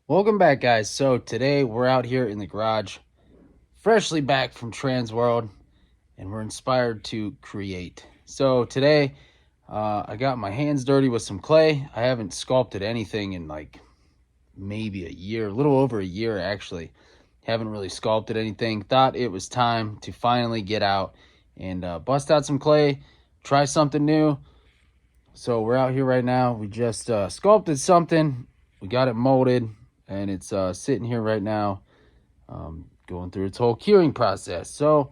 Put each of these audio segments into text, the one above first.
Welcome back, guys. So today we're out here in the garage, freshly back from Trans World, and we're inspired to create. So today, I got my hands dirty with some clay. I haven't sculpted anything in like maybe a year, a little over a year actually. Haven't really sculpted anything. Thought it was time to finally get out and bust out some clay, try something new. So we're out here right now. We just sculpted something. We got it molded, and it's sitting here right now, going through its whole curing process. So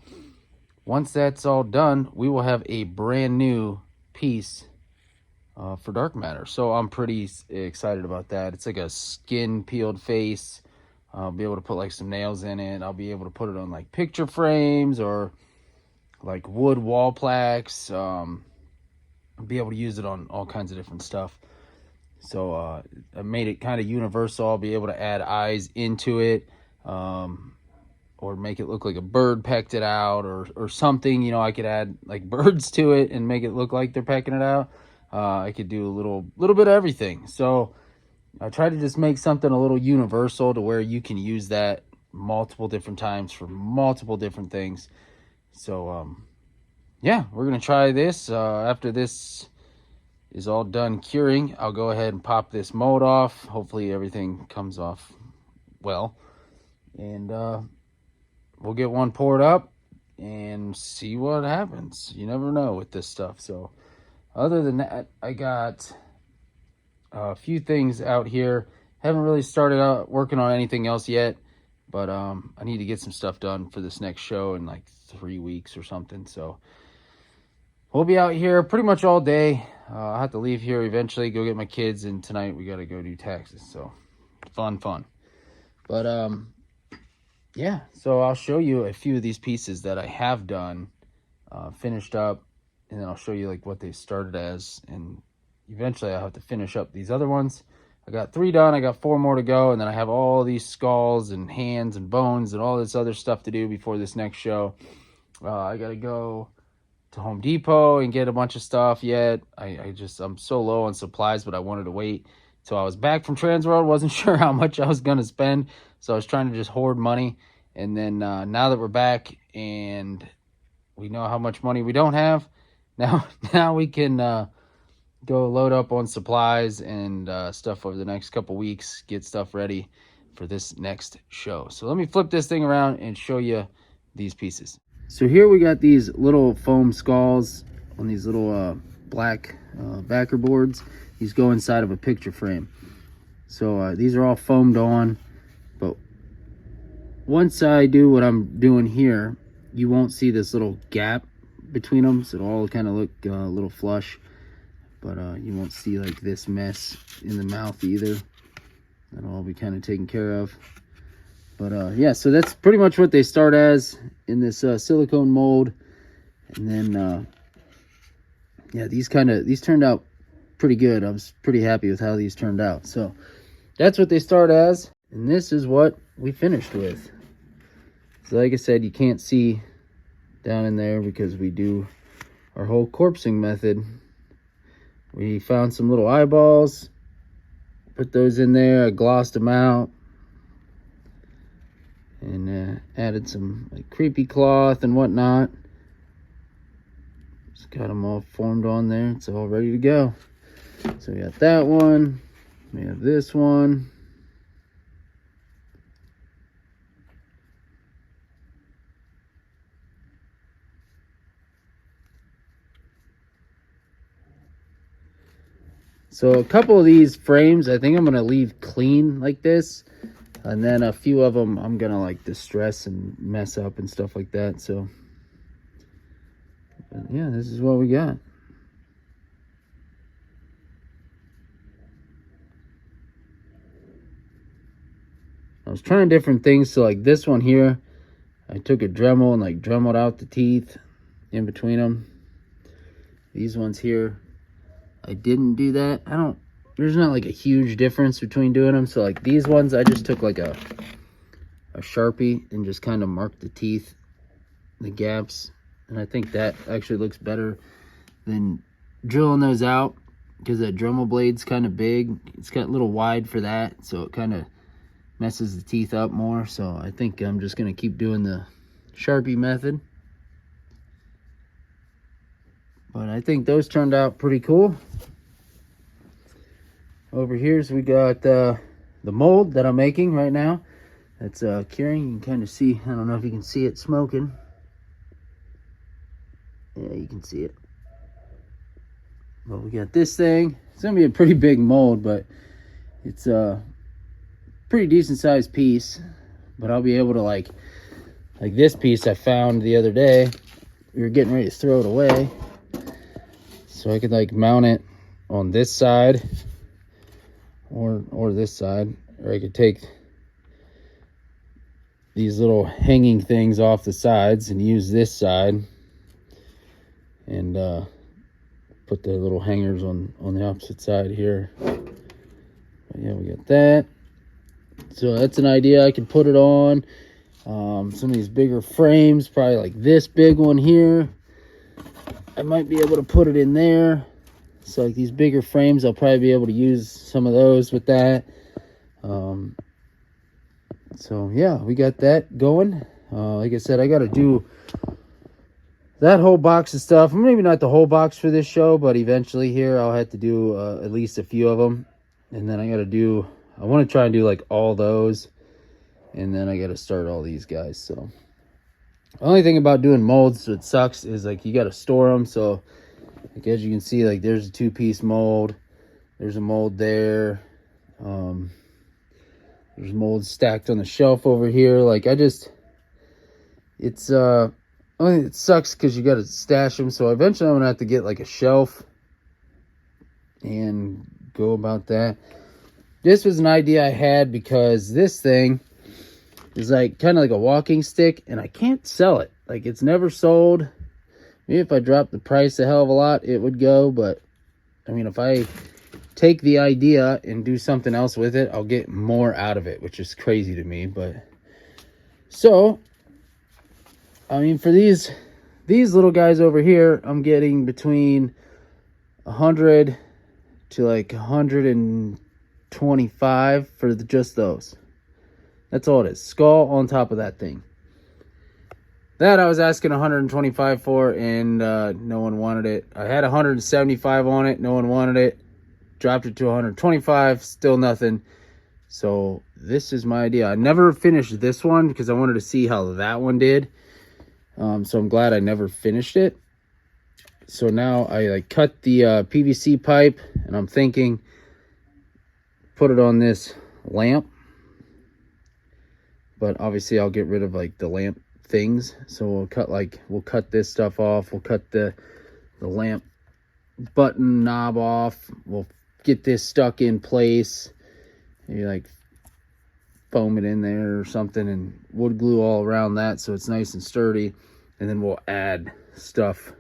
once that's all done, we will have a brand new piece for dark matter. So I'm pretty excited about that. It's like a skin peeled face. I'll be able to put like some nails in it. I'll be able to put it on like picture frames or like wood wall plaques. Be able to use it on all kinds of different stuff. So I made it kind of universal. I'll be able to add eyes into it, or make it look like a bird pecked it out, or something. You know, I could add like birds to it and make it look like they're pecking it out. I could do a little bit of everything. So I try to just make something a little universal to where you can use that multiple different times for multiple different things. So yeah, we're gonna try this. After this is all done curing, I'll go ahead and pop this mold off. Hopefully everything comes off well, and we'll get one poured up and see what happens. You never know with this stuff. So other than that, I got a few things out here. Haven't really started out working on anything else yet, but I need to get some stuff done for this next show in like 3 weeks or something. So we'll be out here pretty much all day. I'll have to leave here eventually, go get my kids, and tonight we got to go do taxes. So fun. But yeah, so I'll show you a few of these pieces that I have done, finished up, and then I'll show you like what they started as, and eventually I'll have to finish up these other ones. I got 3 done, I got 4 more to go, and then I have all these skulls and hands and bones and all this other stuff to do before this next show. I gotta go to Home Depot and get a bunch of stuff yet. I'm so low on supplies, but I wanted to wait till I was back from Transworld. Wasn't sure how much I was gonna spend, so I was trying to just hoard money. And then now that we're back and we know how much money we don't have, now we can go load up on supplies and stuff over the next couple weeks, get stuff ready for this next show. So let me flip this thing around and show you these pieces. So here we got these little foam skulls on these little black backer boards. These go inside of a picture frame. So these are all foamed on, but once I do what I'm doing here, you won't see this little gap between them, so it'll all kind of look a little flush, but you won't see like this mess in the mouth either. That'll all be kind of taken care of. But yeah, so that's pretty much what they start as in this silicone mold. And then yeah, these turned out pretty good. I was pretty happy with how these turned out. So that's what they start as, and this is what we finished with. So like I said, you can't see down in there because we do our whole corpsing method. We found some little eyeballs, put those in there, I glossed them out, and added some like creepy cloth and whatnot. Just got them all formed on there. It's all ready to go. So we got that one, we have this one, so a couple of these frames I think I'm gonna leave clean like this, and then a few of them I'm gonna like distress and mess up and stuff like that. So yeah, this is what we got. I was trying different things. So like this one here, I took a Dremel and like Dremeled out the teeth in between them. These ones here, I didn't do that. There's not like a huge difference between doing them. So like these ones, I just took like a Sharpie and just kind of marked the teeth, the gaps. And I think that actually looks better than drilling those out, because that Dremel blade's kind of big. It's got a little wide for that, so it kind of messes the teeth up more. So I think I'm just gonna keep doing the Sharpie method. But I think those turned out pretty cool. Over here, so we got the mold that I'm making right now. That's curing. You can kind of see, I don't know if you can see it smoking. Yeah, you can see it. But we got this thing. It's gonna be a pretty big mold, but it's a pretty decent sized piece. But I'll be able to like this piece I found the other day. We were getting ready to throw it away. So I could like mount it on this side or this side, or I could take these little hanging things off the sides and use this side and put the little hangers on the opposite side here. But yeah, we got that. So that's an idea. I can put it on some of these bigger frames, probably like this big one here. I might be able to put it in there. So like these bigger frames, I'll probably be able to use some of those with that. So yeah, we got that going. Like I said, I got to do that whole box of stuff. Maybe not the whole box for this show, but eventually here I'll have to do at least a few of them. And then I want to try and do like all those. And then I got to start all these guys. So the only thing about doing molds that sucks is like you got to store them. So like as you can see, like there's a 2-piece mold. There's a mold there. There's molds stacked on the shelf over here. Like it sucks because you got to stash them. So eventually I'm gonna have to get like a shelf and go about that. This was an idea I had because this thing is like kind of like a walking stick, and I can't sell it. Like it's never sold. Maybe if I dropped the price a hell of a lot, it would go. But I mean, if I take the idea and do something else with it, I'll get more out of it, which is crazy to me. But so, I mean, for these little guys over here, I'm getting between 100 to like 125 for just those. That's all it is. Skull on top of that thing. That I was asking 125 for, and no one wanted it. I had 175 on it. No one wanted it. Dropped it to 125. Still nothing. So this is my idea. I never finished this one because I wanted to see how that one did. So I'm glad I never finished it. So now I like cut the PVC pipe, and I'm thinking put it on this lamp. But obviously I'll get rid of like the lamp things. So we'll cut this stuff off. We'll cut the lamp button knob off. We'll get this stuck in place. Maybe like foam it in there or something and wood glue all around that so it's nice and sturdy. And then we'll add stuff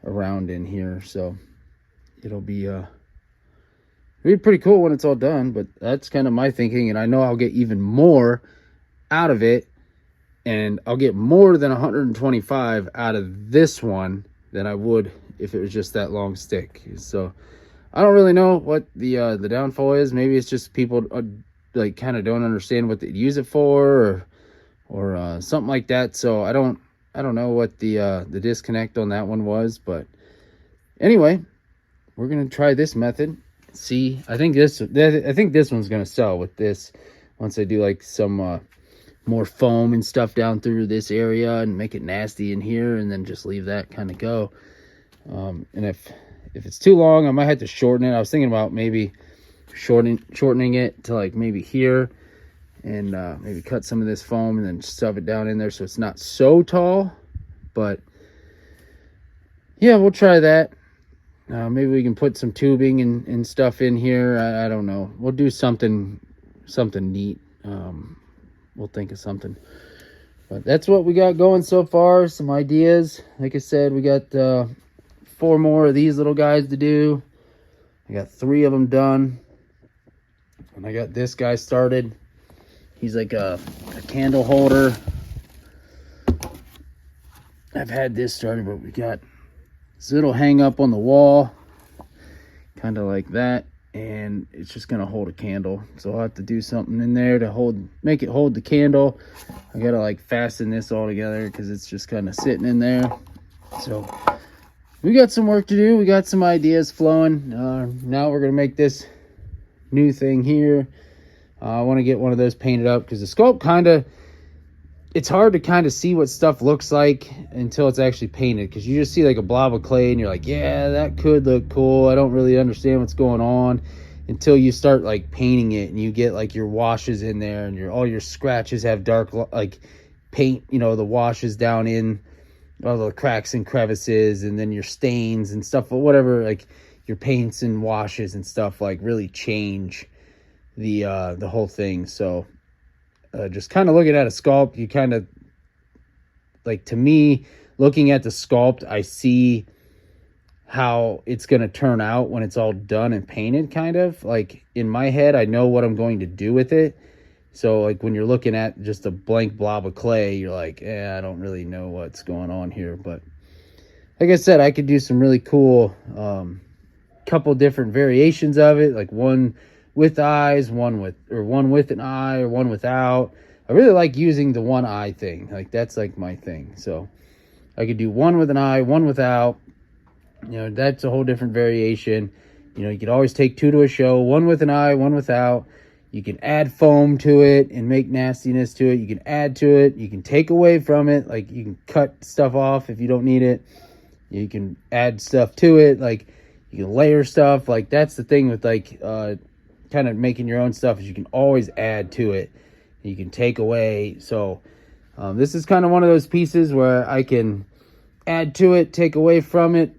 around in here. So it'll be pretty cool when it's all done. But that's kind of my thinking, and I know I'll get even more out of it, and I'll get more than 125 out of this one than I would if it was just that long stick. So I don't really know what the downfall is. Maybe it's just people like kind of don't understand what they use it for, or something like that. So I don't know what the disconnect on that one was. But anyway, we're gonna try this method. See, I think this one's gonna sell with this once I do like some more foam and stuff down through this area and make it nasty in here, and then just leave that kind of go. And if it's too long, I might have to shorten it. I was thinking about maybe shortening it to like maybe here, and maybe cut some of this foam and then stuff it down in there so it's not so tall. But yeah, we'll try that. Maybe we can put some tubing and stuff in here. I don't know. We'll do something neat. We'll think of something. But that's what we got going so far. Some ideas. Like I said, we got 4 more of these little guys to do. I got 3 of them done. And I got this guy started. He's like a candle holder. I've had this started, but we got this little hang up on the wall. Kind of like that. and it's just gonna hold a candle. So I'll have to do something in there to make it hold the candle. I gotta like fasten this all together because it's just kind of sitting in there. So we got some work to do. We got some ideas flowing. Now we're gonna make this new thing here. I want to get one of those painted up because the sculpt it's hard to kind of see what stuff looks like until it's actually painted, because you just see like a blob of clay and you're like, yeah, that could look cool. I don't really understand what's going on until you start like painting it and you get like your washes in there and all your scratches have dark like paint, the washes down in all the cracks and crevices, and then your stains and stuff, or whatever, like your paints and washes and stuff like really change the whole thing. So just kind of looking at a sculpt, you kind of like, to me, looking at the sculpt, I see how it's going to turn out when it's all done and painted. Kind of like in my head, I know what I'm going to do with it. So like when you're looking at just a blank blob of clay, you're like, I don't really know what's going on here. But like I said, I could do some really cool couple different variations of it, like one with eyes, one with an eye, or one without. I really like using the one eye thing. Like that's like my thing. So I could do one with an eye, one without. That's a whole different variation. You could always take two to a show, one with an eye, one without. You can add foam to it and make nastiness to it. You can add to it. You can take away from it. Like you can cut stuff off if you don't need it. You can add stuff to it. Like you can layer stuff. Like that's the thing with like kind of making your own stuff, is you can always add to it. You can take away. So this is kind of one of those pieces where I can add to it, take away from it,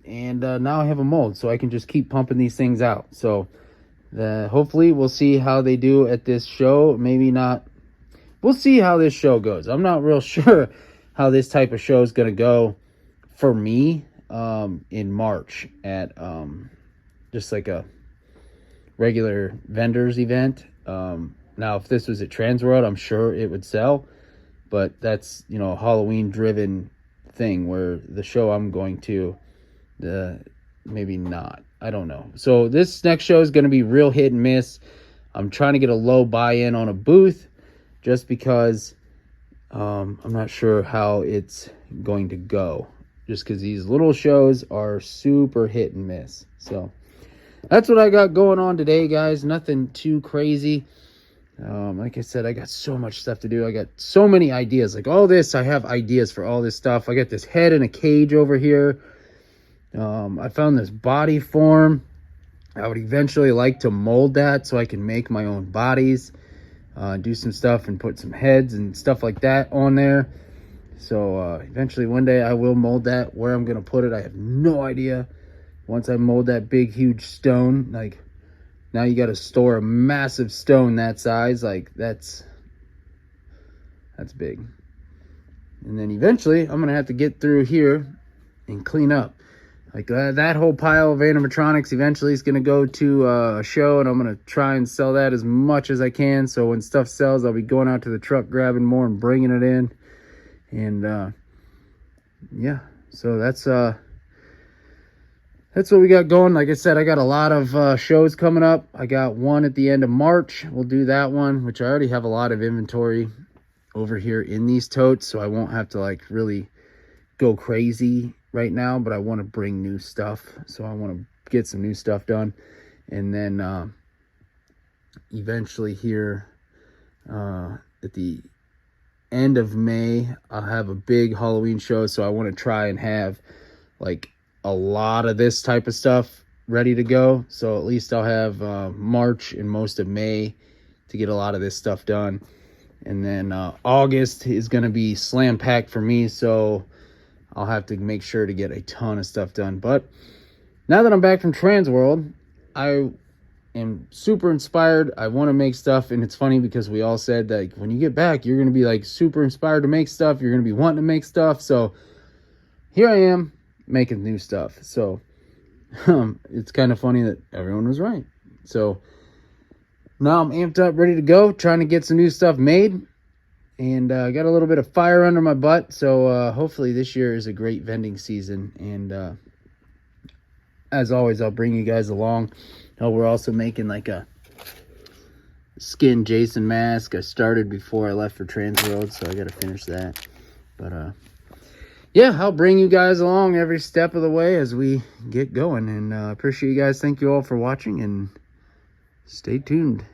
and now I have a mold, so I can just keep pumping these things out. So hopefully we'll see how they do at this show. Maybe not. We'll see how this show goes. I'm not real sure how this type of show is going to go for me in March at just like a regular vendors event. Now if this was at Transworld, I'm sure it would sell, but that's a Halloween driven thing, where the show I'm going to, maybe not. I don't know. So this next show is going to be real hit and miss. I'm trying to get a low buy-in on a booth just because I'm not sure how it's going to go, just because these little shows are super hit and miss. So that's what I got going on today, guys. Nothing too crazy. Like I said, I got so much stuff to do. I got so many ideas. Like all this, I have ideas for all this stuff. I got this head in a cage over here. I found this body form. I would eventually like to mold that so I can make my own bodies, do some stuff and put some heads and stuff like that on there. So eventually one day I will mold that. Where I'm going to put it, I have no idea. Once I mold that big, huge stone, like now you got to store a massive stone that size. Like that's big. And then eventually I'm going to have to get through here and clean up. Like that whole pile of animatronics eventually is going to go to a show, and I'm going to try and sell that as much as I can. So when stuff sells, I'll be going out to the truck, grabbing more and bringing it in. And yeah, so that's what we got going. Like I said, I got a lot of shows coming up. I got one at the end of March. We'll do that one, which I already have a lot of inventory over here in these totes, so I won't have to like really go crazy right now, but I want to bring new stuff, so I want to get some new stuff done. And then eventually here at the end of May, I'll have a big Halloween show, so I want to try and have like a lot of this type of stuff ready to go. So at least I'll have March and most of May to get a lot of this stuff done. And then August is going to be slam packed for me, so I'll have to make sure to get a ton of stuff done. But now that I'm back from Transworld, I am super inspired. I want to make stuff, and it's funny because we all said that like, when you get back, you're going to be like super inspired to make stuff. You're going to be wanting to make stuff. So here I am making new stuff. So it's kind of funny that everyone was right. So now I'm amped up, ready to go, trying to get some new stuff made. And I got a little bit of fire under my butt. So hopefully this year is a great vending season. And as always, I'll bring you guys along. Oh, we're also making like a skin Jason mask. I started before I left for Transworld, so I got to finish that. But yeah, I'll bring you guys along every step of the way as we get going. And appreciate you guys. Thank you all for watching, and stay tuned.